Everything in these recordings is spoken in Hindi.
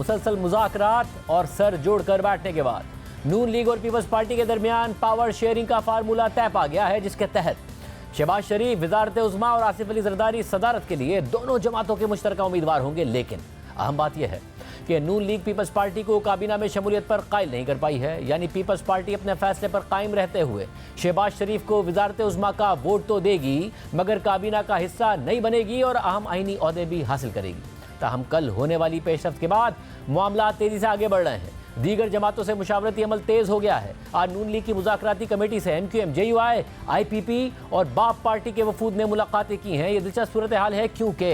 मुसलसल मुज़ाकरात और सर जोड़कर बैठने के बाद नून लीग और पीपल्स पार्टी के दरमियान पावर शेयरिंग का फार्मूला तय पा गया है, जिसके तहत शहबाज शरीफ वज़ारत उज़्मा और आसिफ अली ज़रदारी सदारत के लिए दोनों जमातों के मुश्तरका उम्मीदवार होंगे। लेकिन अहम बात यह है कि नून लीग पीपल्स पार्टी को काबीना में शमूलियत पर कायल नहीं कर पाई है। यानी पीपल्स पार्टी अपने फैसले पर कायम रहते हुए शहबाज शरीफ को वज़ारत उज़्मा का वोट तो देगी, मगर काबीना का हिस्सा नहीं बनेगी और अहम आईनी ओहदे भी हासिल करेगी। ताहम कल होने वाली पेशरफ्त के बाद मामला तेजी से आगे बढ़ रहे हैं। दीगर जमातों से मुशावरती अमल तेज हो गया है। आज नून लीग की मुज़ाकराती कमेटी से MQM, JUI, IPP और बाप पार्टी के वफूद ने मुलाकातें की हैं। ये दिलचस्प सूरत हाल है, क्योंकि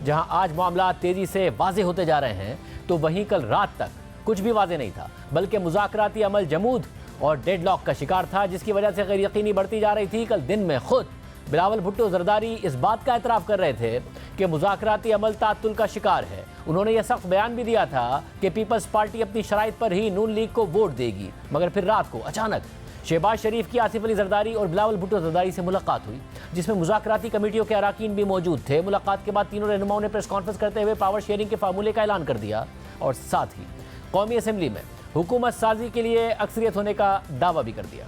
जहां आज मामला तेजी से वाज़ेह होते जा रहे हैं, तो वहीं कल रात तक कुछ भी वाज़ेह नहीं था, बल्कि मुज़ाकराती अमल जमूद और डेडलॉक का शिकार था, जिसकी वजह से गैर यकीनी बढ़ती जा रही थी। कल दिन में खुद बिलावल भुट्टो जरदारी इस बात का एतराफ़ कर रहे थे कि मुज़ाकराती अमल तातुल का शिकार है। उन्होंने यह सख्त बयान भी दिया था कि पीपल्स पार्टी अपनी शराइत पर ही नून लीग को वोट देगी। मगर फिर रात को अचानक शहबाज शरीफ की आसिफ अली जरदारी और बिलावल भुट्टो जरदारी से मुलाकात हुई, जिसमें मुज़ाकराती कमेटियों के अराकीन भी मौजूद थे। मुलाकात के बाद तीनों रहनुमाओं ने प्रेस कॉन्फ्रेंस करते हुए पावर शेयरिंग के फार्मूले का ऐलान कर दिया और साथ ही कौमी असम्बली में हुकूमत साजी के लिए अक्सरियत होने का दावा भी कर दिया।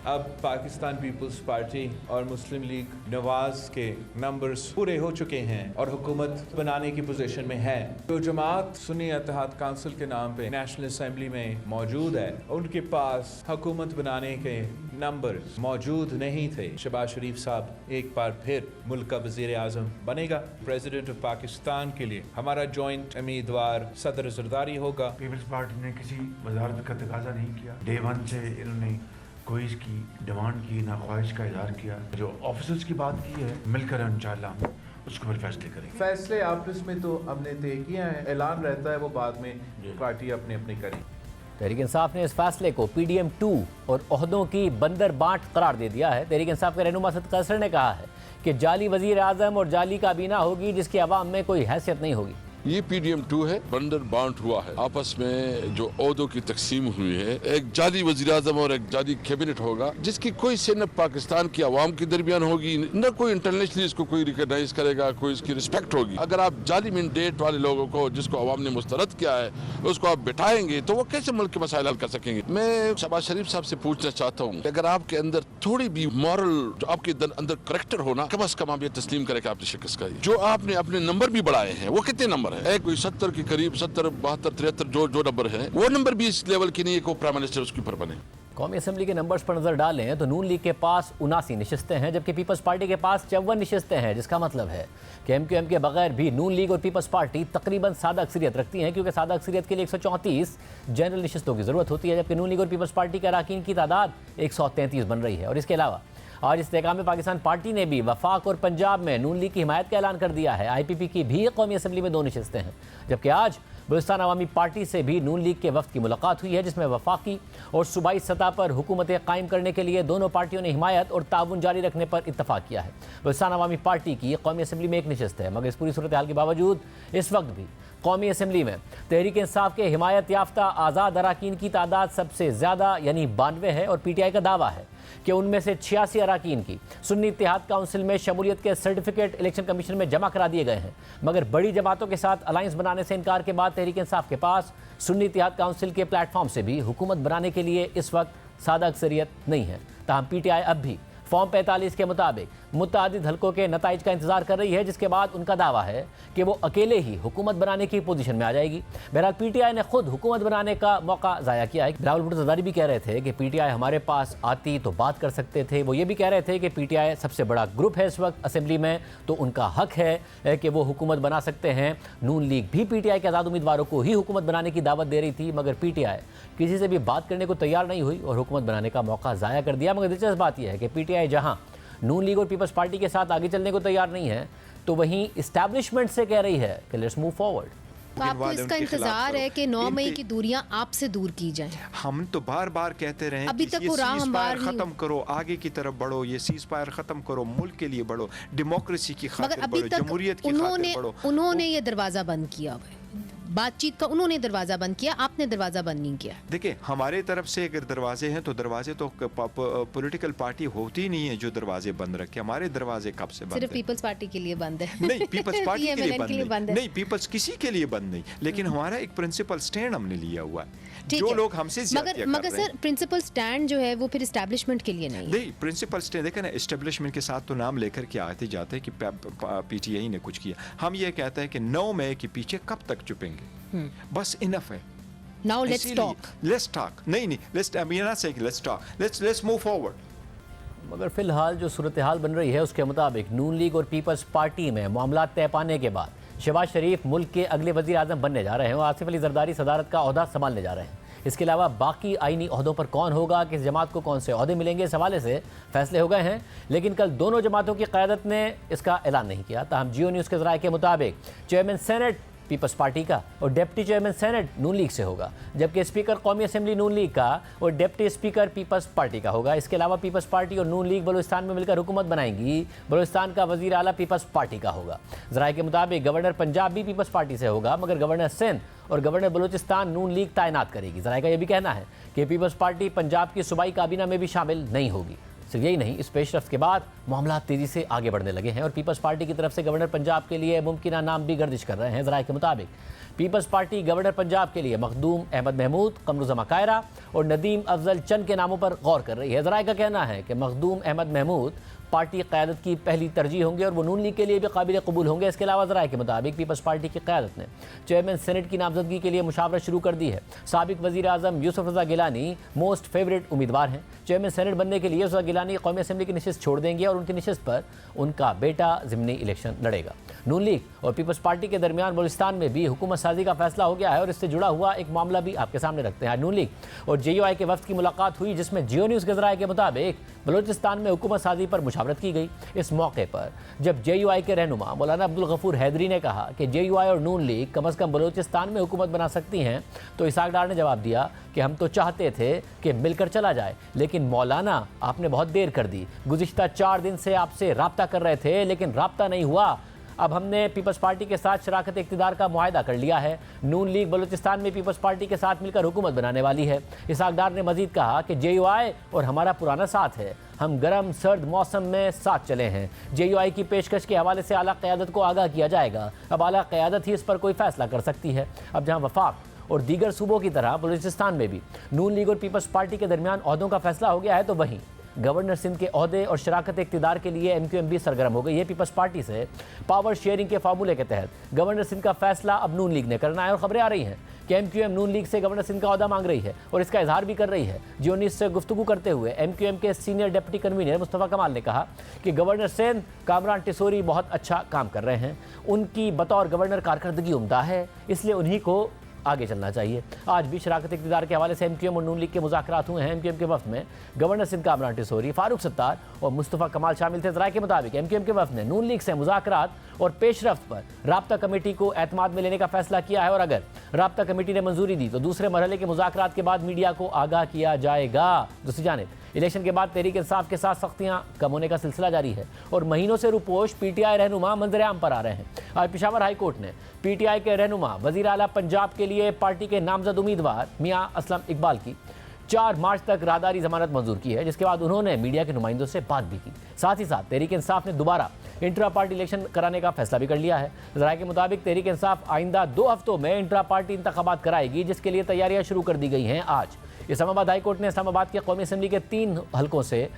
अब पाकिस्तान पीपल्स पार्टी और मुस्लिम लीग नवाज के नंबर्स पूरे हो चुके हैं और हुकूमत बनाने की पोजीशन में है। जो जमात सुन्नी इत्तेहाद काउंसिल के नाम पे नेशनल असेंबली में मौजूद है, उनके पास हुकूमत बनाने के नंबर्स मौजूद नहीं थे। शहबाज शरीफ साहब एक बार फिर मुल्क का वजीर आजम बनेगा। प्रेसिडेंट ऑफ पाकिस्तान के लिए हमारा जॉइंट उम्मीदवार सदर जरदारी होगा। पीपल्स पार्टी ने किसी वजारत का तकाजा नहीं किया। डे वन से इन्होंने कोई इसकी डिमांड की ना ख्वाहिश का इजहार किया। जो ऑफिसर्स की बात की है, मिलकर इंशाअल्लाह उसको फिर फैसले करेंगे। फैसले आपस में तो हमने तय किया है, ऐलान रहता है, वो बाद में पार्टी अपने अपने करें। तहरीक इंसाफ ने इस फैसले को PDM 2 और ओहदों की बंदर बांट करार दे दिया है। तहरीक इंसाफ के रहनुमा सदक असर ने कहा है कि जाली वजीर आजम और जाली काबीना होगी, जिसकी अवाम में कोई हैसियत नहीं होगी। ये PDM 2 है, बंदर बांट हुआ है। आपस में जो ओहदों की तकसीम हुई है, एक जाली वज़ीर आज़म और एक जाली कैबिनेट होगा, जिसकी कोई से न पाकिस्तान की आवाम के दरमियान होगी, न कोई इंटरनेशनली इसको कोई रिकॉग्नाइज करेगा, कोई इसकी रिस्पेक्ट होगी। अगर आप जाली मैंडेट वाले लोगों को, जिसको आवाम ने मुस्तरद किया है, उसको आप बिठाएंगे तो वो कैसे मुल्क के मसाइल हल कर सकेंगे। मैं शहबाज शरीफ साहब से पूछना चाहता हूँ, अगर आपके अंदर थोड़ी भी मॉरल, जो आपके अंदर करेक्टर होना, कम अज कम आप ये तस्लीम करें कि आपने शिकस्त खाई। जो आपने अपने नंबर भी बढ़ाए हैं, वो कितने नंबर है? कोई 70 के करीब, 70, 72, 73 जो नंबर है, वो नंबर भी इस लेवल की नहीं है को प्राइम मिनिस्टर उसके ऊपर बने। कौमी असम्बली के नंबर्स पर नजर डालें तो नून लीग के पास 79 नशिस्तें हैं, जबकि पीपल्स पार्टी के पास 54 नशिस्तें हैं, जिसका मतलब है कि MQM के बगैर भी नून लीग और पीपल्स पार्टी तकरीबन सादा अक्सरियत रखती हैं, क्योंकि सादा अक्सरियत के लिए 134 जनरल नशिस्तों की जरूरत होती है, जबकि नून लीग और पीपल्स पार्टी के अराकीन की तादाद 133 बन रही है। और इसके अलावा आज इस्तेकाम पाकिस्तान पार्टी ने भी वफाक और पंजाब में नून लीग की हिमायत का ऐलान कर दिया है। IPP की भी कौमी असम्बली में 2 नशिस्तें हैं, जबकि आज बलूचिस्तान अवामी पार्टी से भी नून लीग के वफ्द की मुलाकात हुई है, जिसमें वफाकी और सूबाई सतह पर हुकूमतें कायम करने के लिए दोनों पार्टियों ने हिमायत और ताउन जारी रखने पर इत्तफाक किया है। बलूचिस्तान अवामी पार्टी की कौमी असम्बली में 1 नशिस्त है, मगर इस पूरी सूरत हाल के बावजूद इस वक्त भी कौमी असम्बली में तहरीक इंसाफ के हिमायत याफ्ता आज़ाद अराकीन की तादाद सबसे ज़्यादा यानी 92 है और PTI का दावा है कि उनमें से 86 अराकीन की सुन्नी इत्तेहाद काउंसिल में शमूलियत के सर्टिफिकेट इलेक्शन कमीशन में जमा करा दिए गए हैं। मगर बड़ी जमातों के साथ अलायंस बनाने से इनकार के बाद तहरीक इंसाफ के पास सुन्नी इत्तेहाद काउंसिल के प्लेटफॉर्म से भी हुकूमत बनाने के लिए इस वक्त सादा अक्सरियत नहीं है। ताहम PTI अब भी फॉर्म 45 के मुताबिक मुतअद्दिद हलकों के नताइज का इंतजार कर रही है, जिसके बाद उनका दावा है कि वो अकेले ही हुकूमत बनाने की पोजीशन में आ जाएगी। बहरहाल PTI ने खुद हुकूमत बनाने का मौका ज़ाया किया है। बिलावल भुट्टो जरदारी भी कह रहे थे कि PTI हमारे पास आती तो बात कर सकते थे। वो ये भी कह रहे थे कि PTI सबसे बड़ा ग्रुप है इस वक्त असेंबली में, तो उनका हक है कि वो हुकूमत बना सकते हैं। नून लीग भी PTI के आज़ाद उम्मीदवारों को ही हुकूमत बनाने की दावत दे रही थी, मगर PTI किसी से भी बात करने को तैयार नहीं हुई और हुकूमत बनाने का मौका ज़ाया कर दिया। मगर दिलचस्प बात यह है कि PTI जहाँ नून लीग और पीपल्स पार्टी के साथ आगे चलने को तैयार नहीं है, तो वहीं इस्टेब्लिशमेंट से कह रही है कि लेट्स मूव फॉरवर्ड। तो आपको इसका इंतजार है कि 9 मई की दूरियां आपसे दूर की जाएं। हम तो बार बार कहते रहे अभी तक वो राह हमवार खत्म करो, आगे की तरफ बढ़ो, ये सीज फायर खत्म करो, मुल्क के लिए बढ़ो, डेमोक्रेसी की खातिर बढ़ो, जमहूरियत की खातिर बढ़ो। उन्होंने ये दरवाजा बंद किया हुआ है। बातचीत का उन्होंने दरवाजा बंद किया, आपने दरवाजा बंद नहीं किया। देखिए, हमारे तरफ से अगर दरवाजे हैं तो दरवाजे तो पॉलिटिकल पार्टी होती नहीं है जो दरवाजे बंद रखे। हमारे दरवाजे कब से बंद सिर्फ है? पीपल्स पार्टी के लिए बंद है। नहीं, पीपल्स पार्टी के लिए PMLN बंद नहीं, पीपल्स किसी के लिए बंद नहीं, लेकिन हमारा एक प्रिंसिपल स्टैंड हमने लिया हुआ है। जो है। लोग हमसे ज्यादतियां कर मगर रहे हैं, सर प्रिंसिपल स्टैंड जो है वो फिर एस्टैब्लिशमेंट के लिए नहीं है। नहीं, प्रिंसिपल स्टैंड देखें ना, एस्टेब्लिशमेंट के साथ तो नाम लेकर के आते जाते हैं कि पीटीआई ने कुछ किया। हम ये कहते हैं कि 9 मई के पीछे कब तक चुपेंगे, बस इनफ है। Now let's talk. नहीं, लेट्स मूव फॉरवर्ड। मगर फिलहाल जो सूरत हाल बन रही है उसके मुताबिक नून लीग और पीपल्स पार्टी में मामला तय पाने के बाद शहबाज शरीफ मुल्क के अगले वज़ीर आज़म बनने जा रहे हैं और आसिफ अली जरदारी सदारत का ओहदा संभालने जा रहे हैं। इसके अलावा बाकी आईनी ओहदों पर कौन होगा, किस जमात को कौन से ओहदे मिलेंगे, इस हवाले से फैसले हो गए हैं। लेकिन कल दोनों जमातों की क़यादत ने इसका ऐलान नहीं किया। ताहम जियो न्यूज़ के ज़राए के मुताबिक चेयरमैन सेनेट पीपल्स पार्टी का और डिप्टी चेयरमैन सेनेट नून लीग से होगा, जबकि स्पीकर कौमी असम्बली नून लीग का और डिप्टी स्पीकर पीपल्स पार्टी का होगा। इसके अलावा पीपल्स पार्टी और नून लीग बलूचिस्तान में मिलकर हुकूमत बनाएंगी। बलूचिस्तान का वज़ीर आला पीपल्स पार्टी का होगा। ज़राए के मुताबिक गवर्नर पंजाब भी पीपल्स पार्टी से होगा, मगर गवर्नर सिंध और गवर्नर बलूचिस्तान नून लीग तैनात करेगी। ज़राए का यह भी कहना है कि पीपल्स पार्टी पंजाब की सूबाई काबीना में भी शामिल नहीं होगी। सिर्फ यही नहीं, इस पेशरफ्त के बाद मामला तेज़ी से आगे बढ़ने लगे हैं और पीपल्स पार्टी की तरफ से गवर्नर पंजाब के लिए मुमकिन नाम भी गर्दिश कर रहे हैं। ज़राए के मुताबिक पीपल्स पार्टी गवर्नर पंजाब के लिए मखदूम अहमद महमूद, कमरुज़्ज़मा कायरा और नदीम अफजल चंद के नामों पर गौर कर रही है। ज़राए का कहना है कि मखदूम अहमद महमूद पार्टी क़यादत की पहली तरजीह होंगे और वो नून लीग के लिए भी काबिल कबूल होंगे। इसके अलावा ज़राए के मुताबिक पीपल्स पार्टी की क़यादत ने चेयरमैन सेनेट की नामजदगी के लिए मुशावरत शुरू कर दी है। साबिक वज़ीर आज़म यूसुफ रज़ा गिलानी मोस्ट फेवरेट उम्मीदवार हैं। चेयरमैन सेनेट बनने के लिए रज़ा गिलानी कौमी असम्बली की नशिस्त छोड़ देंगे और उनकी नशिस्त पर उनका बेटा ज़िमनी इलेक्शन लड़ेगा। नून लीग और पीपल्स पार्टी के दरमियान बलूचिस्तान में भी हुकूमत साजी का फैसला हो गया है और इससे जुड़ा हुआ एक मामला भी आपके सामने रखते हैं। नून लीग और JUI के वफ्द की मुलाकात हुई, जिसमें जियो न्यूज़ के ज़राए के मुताबिक बलूचिस्तान में हुकूमत साजी पर मुशावरत की गई। इस मौके पर जब JUI के रहनुमा मौलाना अब्दुल गफूर हैदरी ने कहा कि JUI और नून लीग कम अज़ कम बलूचिस्तान में हुकूमत बना सकती हैं, तो इसहाक डार ने जवाब दिया कि हम तो चाहते थे कि मिलकर चला जाए, लेकिन मौलाना आपने बहुत देर कर दी। गुज़िश्ता 4 दिन से आपसे राब्ता कर रहे थे लेकिन राब्ता नहीं हुआ। अब हमने पीपल्स पार्टी के साथ शराकत इक़्तिदार का मुआहदा कर लिया है। नून लीग बलूचिस्तान में पीपल्स पार्टी के साथ मिलकर हुकूमत बनाने वाली है। इसहाक डार ने मजीद कहा कि JUI और हमारा पुराना साथ है, हम गर्म सर्द मौसम में साथ चले हैं। JUI की पेशकश के हवाले से आला क़यादत को आगाह किया जाएगा। अब आला क़यादत ही इस पर कोई फ़ैसला कर सकती है। अब जहाँ वफाक और दीगर सूबों की तरह बलूचिस्तान में भी नून लीग और पीपल्स पार्टी के दरमियान ओहदों का फैसला हो गया है, तो वहीं गवर्नर सिंध के ओहदे और शराकत इक़्तिदार के लिए MQM भी सरगर्म हो गई है। पीपल्स पार्टी से पावर शेयरिंग के फार्मूले के तहत गवर्नर सिंध का फैसला अब नून लीग ने करना है और खबरें आ रही हैं कि MQM नून लीग से गवर्नर सिंध का ओहदा मांग रही है और इसका इजहार भी कर रही है। जियो न्यूज़ से गुफ्तगू करते हुए MQM के सीनियर डिप्टी कन्वीनर मुस्तफ़ा कमाल ने कहा कि गवर्नर सिंध कामरान टिसोरी बहुत अच्छा काम कर रहे हैं, उनकी बतौर गवर्नर कारकर्दगी उम्दा है, इसलिए उन्हीं को आगे चलना चाहिए। आज भी शराकत इक़्तिदार के हवाले से MQM और नून लीग के मुज़ाकरात हुए हैं। MQM के वफ़द में गवर्नर सिंध कामरान टिसोरी, फारूक सत्तार और मुस्तफ़ा कमाल शामिल थे। ज़राए के मुताबिक MQM के वफ़द ने नून लीग से मुज़ाकरात और पेशरफ्त पर राब्ता कमेटी को एतमाद में लेने का फैसला किया है और अगर राब्ता कमेटी ने मंजूरी दी तो दूसरे मरहले के मुज़ाकरात के बाद मीडिया को आगाह किया जाएगा। दूसरी जानिब इलेक्शन के बाद तहरीक इंसाफ के साथ सख्तियाँ कम होने का सिलसिला जारी है और महीनों से रुपोश PTI रहनुमा मंजर-ए-आम पर आ रहे हैं। आज पेशावर हाई कोर्ट ने PTI के रहनुमा वज़ीर आला पंजाब के लिए पार्टी के नामजद उम्मीदवार मियां असलम इकबाल की 4 मार्च तक राहदारी जमानत मंजूर की है, जिसके बाद उन्होंने मीडिया के नुमाइंदों से बात भी की। साथ ही साथ तहरीक इंसाफ ने दोबारा इंट्रा पार्टी इलेक्शन कराने का फैसला भी कर लिया है। ज़राए के मुताबिक तहरीक इंसाफ आइंदा 2 हफ्तों में इंट्रा पार्टी इंतखाबात कराएगी, जिसके लिए तैयारियां शुरू कर दी गई हैं। आज इस्लामाबाद हाई कोर्ट ने इस्लामाबाद के कौमी असम्बली के तीनों हलकों से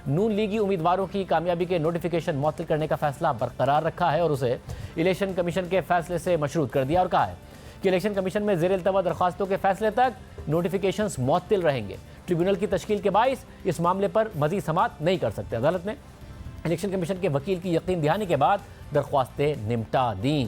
नून लीगी उम्मीदवारों की कामयाबी के नोटिफिकेशन मुअत्तल करने का फैसला बरकरार रखा है और उसे इलेक्शन कमीशन के फैसले से मशरूत कर दिया और कहा है कि इलेक्शन कमीशन में ज़ेर इल्तवा दरख्वास्तों के फैसले तक नोटिफिकेशंस मुअत्तल रहेंगे। ट्रिब्यूनल की तश्कील के बाइस इस मामले पर मज़ीद समाअत नहीं कर सकते। अदालत ने इलेक्शन कमीशन के वकील की यकीन दहानी के बाद दरख्वास्तें निपटा दी।